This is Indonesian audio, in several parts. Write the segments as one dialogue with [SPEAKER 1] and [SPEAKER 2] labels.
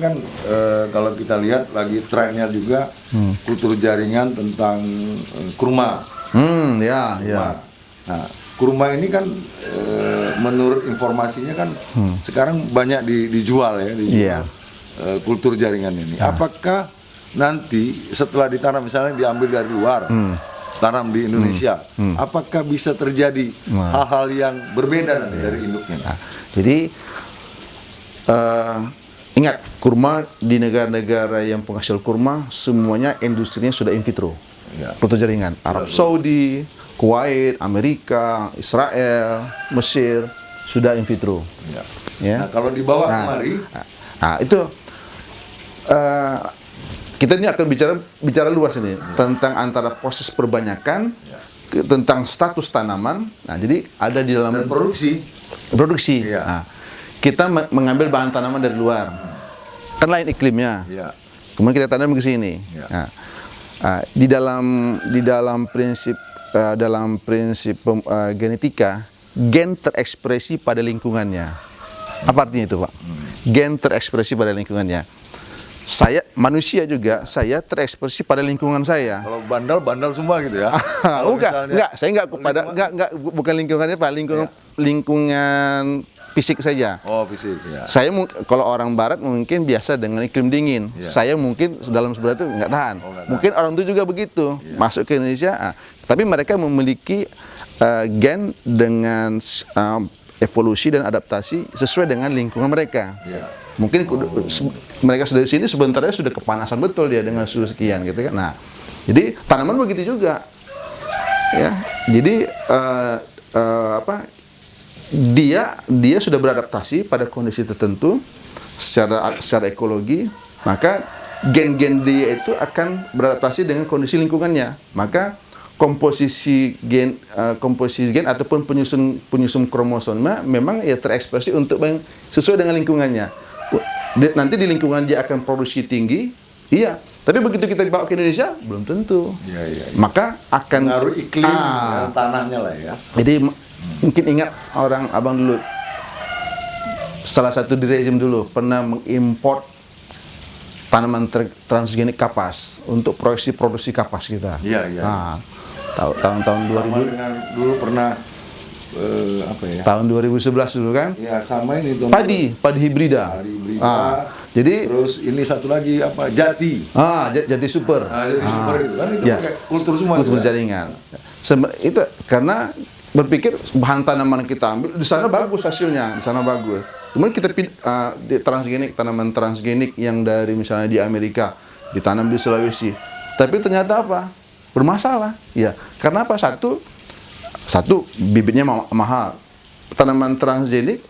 [SPEAKER 1] kan kalau kita lihat lagi trennya juga kultur jaringan tentang kurma.
[SPEAKER 2] Ya.
[SPEAKER 1] Nah, kurma ini kan menurut informasinya kan sekarang banyak dijual ya,
[SPEAKER 2] Iya.
[SPEAKER 1] Kultur jaringan ini. Apakah nanti setelah ditanam misalnya diambil dari luar, tanam di Indonesia, apakah bisa terjadi hal-hal yang berbeda nanti dari induknya?
[SPEAKER 2] Nah, jadi ingat, kurma di negara-negara yang penghasil kurma semuanya industrinya sudah in vitro. Kultur jaringan. Arab Saudi, Kuwait, Amerika, Israel, Mesir sudah in vitro.
[SPEAKER 1] Nah, kalau dibawa kemari,
[SPEAKER 2] itu kita ini akan bicara luas ini tentang antara proses perbanyakan, tentang status tanaman. Nah, jadi ada di dalam
[SPEAKER 1] dan produksi. Iya.
[SPEAKER 2] Nah, kita mengambil bahan tanaman dari luar, kan lain iklimnya. Kemudian kita tanam ke sini. Nah, di dalam prinsip genetika, gen terekspresi pada lingkungannya. Apa artinya itu, Pak? Gen terekspresi pada lingkungannya. Saya manusia juga, saya terekspresi pada lingkungan saya.
[SPEAKER 1] Kalau bandel semua gitu ya?
[SPEAKER 2] Enggak, saya bukan lingkungannya, Pak, lingkungan fisik saja.
[SPEAKER 1] Oh, fisik ya.
[SPEAKER 2] Saya kalau orang barat mungkin biasa dengan iklim dingin. Saya mungkin dalam sebulan itu nggak tahan. Mungkin orang itu juga begitu. Masuk ke Indonesia, tapi mereka memiliki gen dengan evolusi dan adaptasi sesuai dengan lingkungan mereka. Mungkin mereka sudah di sini sebentarnya sudah kepanasan betul dia dengan suhu sekian gitu kan. Nah, jadi tanaman begitu juga. Ya. Jadi dia sudah beradaptasi pada kondisi tertentu secara ekologi, maka gen-gen dia itu akan beradaptasi dengan kondisi lingkungannya. Maka komposisi gen ataupun penyusun kromosoma memang ya terekspresi untuk sesuai dengan lingkungannya. Nanti di lingkungan dia akan produksi tinggi, iya. Tapi begitu kita dibawa ke Indonesia, belum tentu. Maka akan
[SPEAKER 1] pengaruh iklim dan tanahnya lah ya.
[SPEAKER 2] Jadi mungkin ingat orang abang dulu, salah satu di rezim dulu pernah mengimport tanaman transgenik kapas untuk produksi kapas kita. Nah, tahun 2000.
[SPEAKER 1] Sama dengan dulu pernah
[SPEAKER 2] tahun 2011 dulu kan?
[SPEAKER 1] Ya, sama ini
[SPEAKER 2] padi hibrida. Jadi
[SPEAKER 1] terus ini satu lagi jati.
[SPEAKER 2] Jati super.
[SPEAKER 1] Jati super itu kan itu pakai kultur semua.
[SPEAKER 2] Kultur jaringan. Itu karena berpikir bahan tanaman kita ambil di sana bagus hasilnya, di sana bagus. Kemudian kita di transgenik, tanaman transgenik yang dari misalnya di Amerika ditanam di Sulawesi. Tapi ternyata apa? Bermasalah. Ya, karena apa? Satu bibitnya mahal. Tanaman transgenik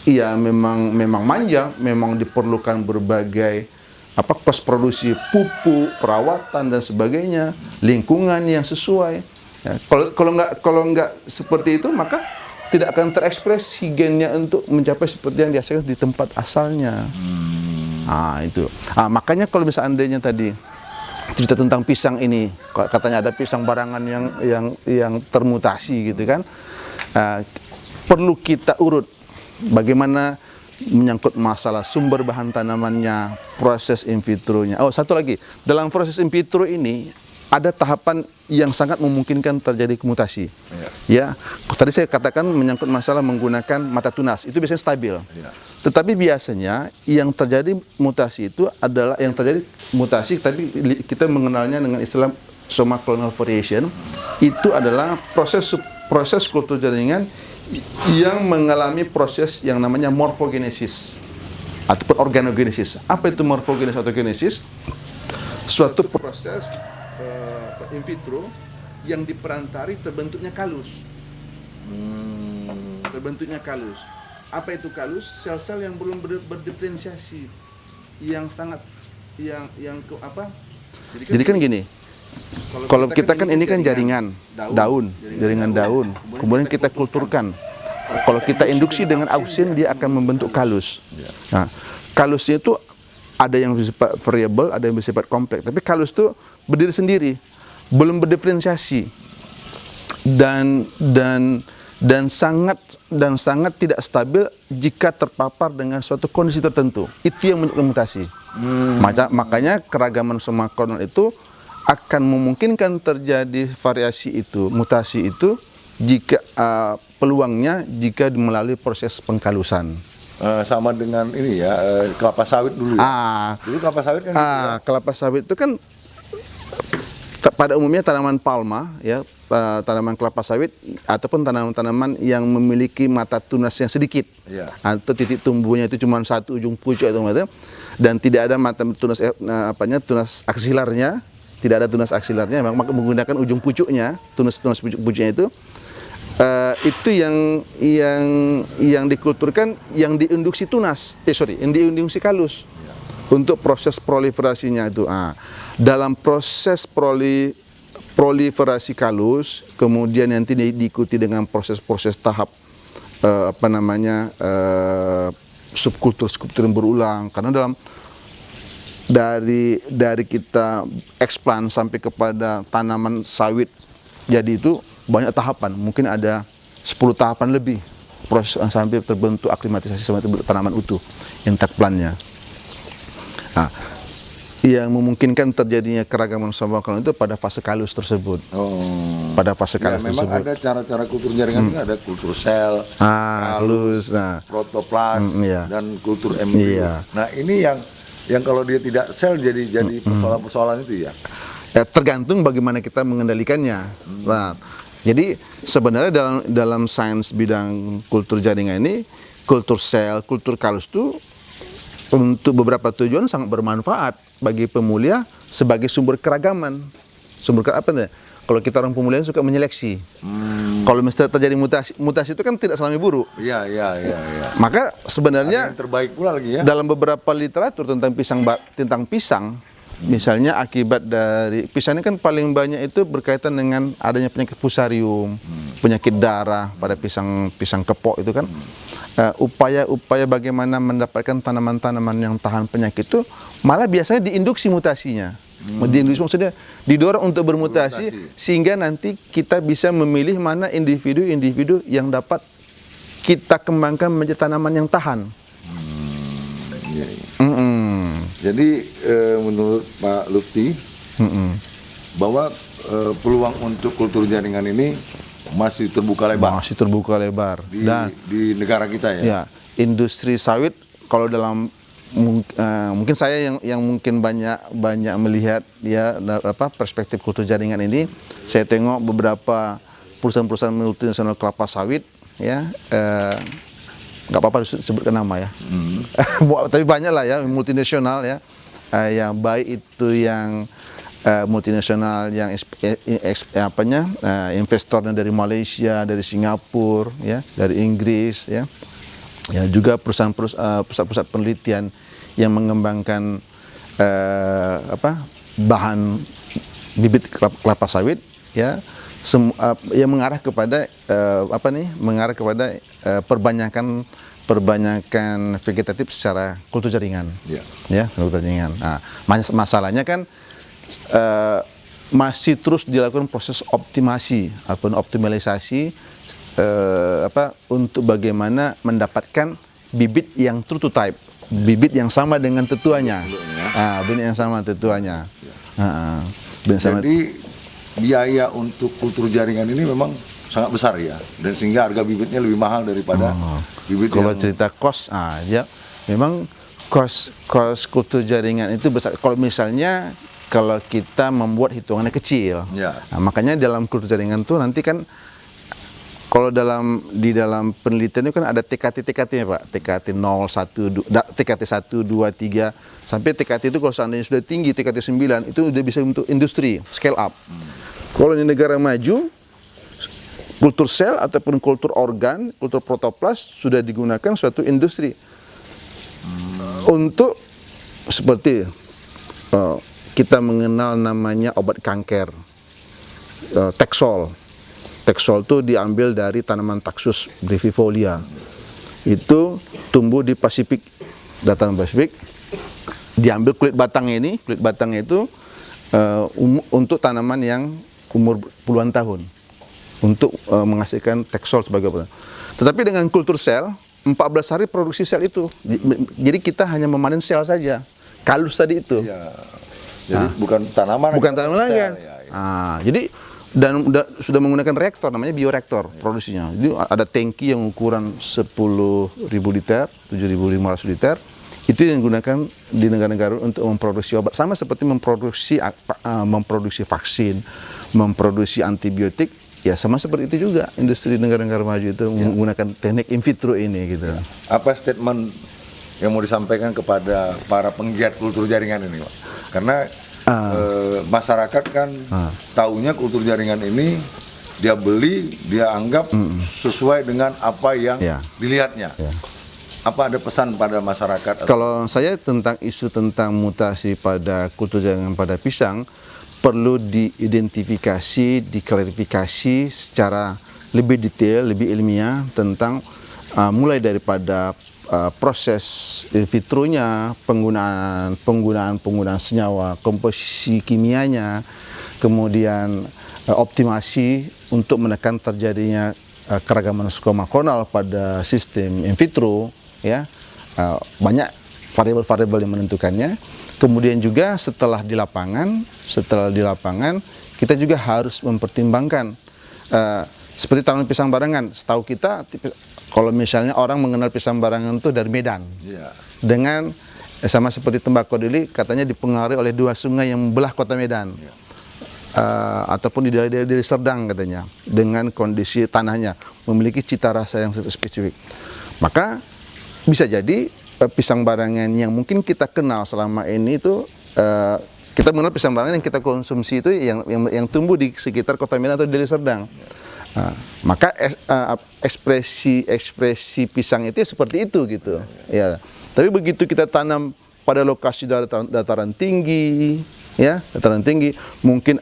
[SPEAKER 2] iya memang manja, memang diperlukan berbagai kos produksi pupuk, perawatan dan sebagainya, lingkungan yang sesuai. Ya, kalau nggak seperti itu maka tidak akan terekspresi gennya untuk mencapai seperti yang dihasilkan di tempat asalnya. Itu. Makanya kalau misalnya tadi cerita tentang pisang ini, katanya ada pisang barangan yang termutasi gitu kan, perlu kita urut bagaimana menyangkut masalah sumber bahan tanamannya, proses in vitronya. Satu lagi, dalam proses in vitro ini ada tahapan yang sangat memungkinkan terjadi mutasi. Ya, tadi saya katakan menyangkut masalah menggunakan mata tunas, itu biasanya stabil. Tetapi biasanya yang terjadi mutasi itu adalah tapi kita mengenalnya dengan istilah somaclonal variation. Itu adalah proses kultur jaringan yang mengalami proses yang namanya morfogenesis ataupun organogenesis. Apa itu morfogenesis atau genesis? Suatu proses in vitro yang diperantari terbentuknya kalus. Terbentuknya kalus. Apa itu kalus? Sel-sel yang belum berdiferensiasi, yang sangat Jadi kan gini. Kalau kita kan ini kan jaringan daun. Kemudian kita kulturkan. Kalau kita induksi dengan auxin, dia akan membentuk kalus. Nah, kalusnya itu ada yang bersifat variabel, ada yang bersifat kompleks. Tapi kalus itu berdiri sendiri, belum berdiferensiasi. Dan dan sangat tidak stabil jika terpapar dengan suatu kondisi tertentu. Itu yang menyebabkan mutasi. Makanya keragaman soma klonal itu akan memungkinkan terjadi variasi itu, mutasi itu jika peluangnya jika melalui proses pengkalusan.
[SPEAKER 1] Sama dengan ini ya, kelapa sawit dulu ya. Dulu kelapa sawit kan gitu ya.
[SPEAKER 2] Kelapa sawit itu kan pada umumnya tanaman palma ya, tanaman kelapa sawit ataupun tanaman-tanaman yang memiliki mata tunas yang sedikit, atau titik tumbuhnya itu cuma satu ujung pucuk atau macam, dan tidak ada mata tunas tunas aksilarnya, tidak ada tunas aksilarnya, maka menggunakan ujung pucuknya, tunas pucuknya itu yang dikulturkan, yang diinduksi tunas, yang diinduksi kalus untuk proses proliferasinya itu. Dalam proses proliferasi kalus, kemudian nanti diikuti dengan proses-proses tahap subkultur yang berulang, karena dari kita explant sampai kepada tanaman sawit jadi itu banyak tahapan, mungkin ada 10 tahapan lebih proses sampai terbentuk aklimatisasi sampai terbentuk tanaman utuh, intact plant-nya. Yang memungkinkan terjadinya keragaman soma klonal itu pada fase kalus tersebut. Pada fase kalus
[SPEAKER 1] memang
[SPEAKER 2] tersebut.
[SPEAKER 1] Ada cara-cara kultur jaringan juga, ada kultur sel,
[SPEAKER 2] kalus,
[SPEAKER 1] protoplas, dan kultur embrio. Nah, ini yang kalau dia tidak sel jadi persoalan-persoalan itu ya.
[SPEAKER 2] Tergantung bagaimana kita mengendalikannya. Jadi sebenarnya dalam sains bidang kultur jaringan ini, kultur sel, kultur kalus itu untuk beberapa tujuan sangat bermanfaat bagi pemulia sebagai sumber keragaman. Kalau kita orang pemulia suka menyeleksi. Kalau misalnya terjadi mutasi itu kan tidak selama buruk.
[SPEAKER 1] Iya.
[SPEAKER 2] Maka sebenarnya
[SPEAKER 1] yang terbaik pula lagi ya.
[SPEAKER 2] Dalam beberapa literatur tentang pisang, misalnya akibat dari pisang ini kan paling banyak itu berkaitan dengan adanya penyakit fusarium, penyakit darah pada pisang kepok itu kan. Upaya bagaimana mendapatkan tanaman-tanaman yang tahan penyakit itu malah biasanya diinduksi mutasinya. Diinduksi maksudnya didorong untuk bermutasi sehingga nanti kita bisa memilih mana individu-individu yang dapat kita kembangkan menjadi tanaman yang tahan.
[SPEAKER 1] Jadi menurut Pak Lutfi bahwa peluang untuk kultur jaringan ini masih terbuka lebar. Di negara kita ya.
[SPEAKER 2] Ya, industri sawit kalau dalam mungkin saya yang mungkin banyak melihat ya perspektif kultur jaringan ini, saya tengok beberapa perusahaan-perusahaan multinasional kelapa sawit ya, nggak apa-apa sebutkan nama ya. Tapi banyak lah ya multinasional ya, yang baik itu yang multinasional yang investornya dari Malaysia, dari Singapura ya, dari Inggris ya. Ya juga pusat-pusat penelitian yang mengembangkan bahan bibit kelapa sawit ya, yang mengarah kepada perbanyakan vegetatif secara kultur jaringan. Ya, kultur jaringan. Nah, masalahnya kan masih terus dilakukan proses optimasi ataupun optimalisasi untuk bagaimana mendapatkan bibit yang true to type, bibit yang sama dengan tetuanya. Bibit yang sama tetuanya.
[SPEAKER 1] Jadi biaya untuk kultur jaringan ini memang sangat besar ya, dan sehingga harga bibitnya lebih mahal daripada bibit
[SPEAKER 2] kalau cerita cost, memang cost kultur jaringan itu besar. Kalau kita membuat hitungannya kecil, makanya dalam kultur jaringan tuh nanti kan kalau di dalam penelitian itu kan ada TKT-TKT-nya Pak, TKT 0, 1, 2, TKT 1, 2, 3, sampai TKT itu kalau seandainya sudah tinggi, TKT 9, itu udah bisa untuk industri, scale up. Kalau di negara maju, kultur sel ataupun kultur organ, kultur protoplas sudah digunakan suatu industri. Untuk seperti kita mengenal namanya obat kanker, Taxol. Taxol itu diambil dari tanaman Taxus brevifolia. Itu tumbuh di Pasifik, dataran Pasifik. Diambil kulit batangnya itu untuk tanaman yang umur puluhan tahun. untuk menghasilkan Taxol sebagai apa. Tetapi dengan kultur sel 14 hari produksi sel itu. Jadi kita hanya memanen sel saja. Kalus tadi itu.
[SPEAKER 1] Ya. Jadi bukan tanaman.
[SPEAKER 2] Bukan tanaman lagi kan.
[SPEAKER 1] Ya.
[SPEAKER 2] Jadi dan sudah menggunakan reaktor, namanya bioreaktor produksinya. Jadi ada tangki yang ukuran 10.000 liter, 7.500 liter. Itu yang digunakan di negara-negara untuk memproduksi obat. Sama seperti memproduksi vaksin, memproduksi antibiotik. Ya sama seperti itu juga industri negara-negara maju itu menggunakan teknik in vitro ini gitu.
[SPEAKER 1] Apa statement yang mau disampaikan kepada para penggiat kultur jaringan ini, Pak? Karena masyarakat kan taunya kultur jaringan ini dia beli, dia anggap sesuai dengan apa yang dilihatnya. Apa ada pesan pada masyarakat?
[SPEAKER 2] Kalau saya tentang isu tentang mutasi pada kultur jaringan pada pisang, perlu diidentifikasi, diklarifikasi secara lebih detail, lebih ilmiah tentang mulai daripada proses in vitronya, penggunaan senyawa, komposisi kimianya, kemudian optimasi untuk menekan terjadinya keragaman skomakronal pada sistem in vitro, ya banyak variabel-variabel yang menentukannya. Kemudian juga setelah di lapangan kita juga harus mempertimbangkan seperti tanaman pisang barangan. Setahu kita kalau misalnya orang mengenal pisang barangan itu dari Medan, dengan sama seperti tembakau dili katanya dipengaruhi oleh 2 sungai yang membelah kota Medan, ataupun di daerah Serdang katanya, dengan kondisi tanahnya memiliki cita rasa yang spesifik. Maka bisa jadi pisang barangan yang mungkin kita kenal selama ini itu kita mengenal pisang barangan yang kita konsumsi itu yang tumbuh di sekitar kota Medan atau di daerah Serdang. Maka ekspresi pisang itu seperti itu gitu. Ya. Tapi begitu kita tanam pada lokasi dataran tinggi, ya, dataran tinggi, mungkin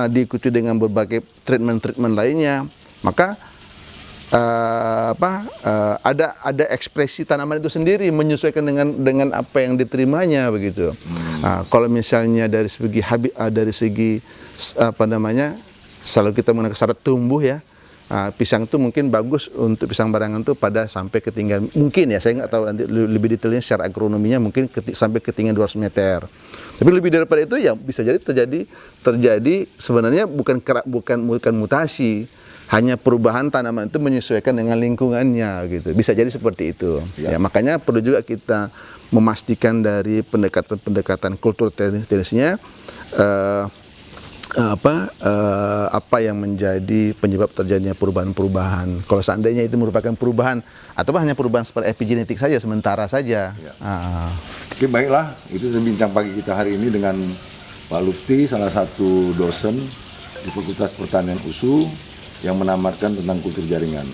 [SPEAKER 2] diikuti dengan berbagai treatment lainnya, maka ada ekspresi tanaman itu sendiri menyesuaikan dengan apa yang diterimanya begitu. Kalau misalnya dari segi selalu kita menggunakan syarat tumbuh, ya, pisang itu mungkin bagus untuk pisang barangan itu pada sampai ketinggian, mungkin ya saya nggak tahu nanti lebih detailnya secara agronominya, mungkin sampai ketinggian 200 meter. Tapi lebih daripada itu ya bisa jadi terjadi sebenarnya bukan mutasi, hanya perubahan tanaman itu menyesuaikan dengan lingkungannya gitu. Bisa jadi seperti itu. Ya, makanya perlu juga kita memastikan dari pendekatan kultur teknisnya apa yang menjadi penyebab terjadinya perubahan-perubahan. Kalau seandainya itu merupakan perubahan atau hanya perubahan seperti epigenetik saja, sementara saja.
[SPEAKER 1] Oke, baiklah, itu bincang pagi kita hari ini dengan Pak Lufti, salah satu dosen di Fakultas Pertanian USU yang menamatkan tentang kultur jaringan.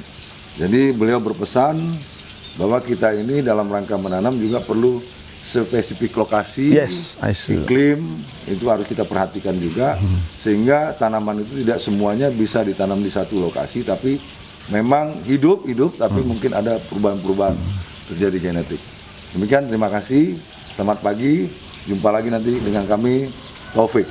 [SPEAKER 1] Jadi beliau berpesan bahwa kita ini dalam rangka menanam juga perlu spesifik lokasi, iklim, itu harus kita perhatikan juga, sehingga tanaman itu tidak semuanya bisa ditanam di satu lokasi, tapi memang hidup, tapi mungkin ada perubahan-perubahan terjadi genetik. Demikian, terima kasih, selamat pagi, jumpa lagi nanti dengan kami, Taufik.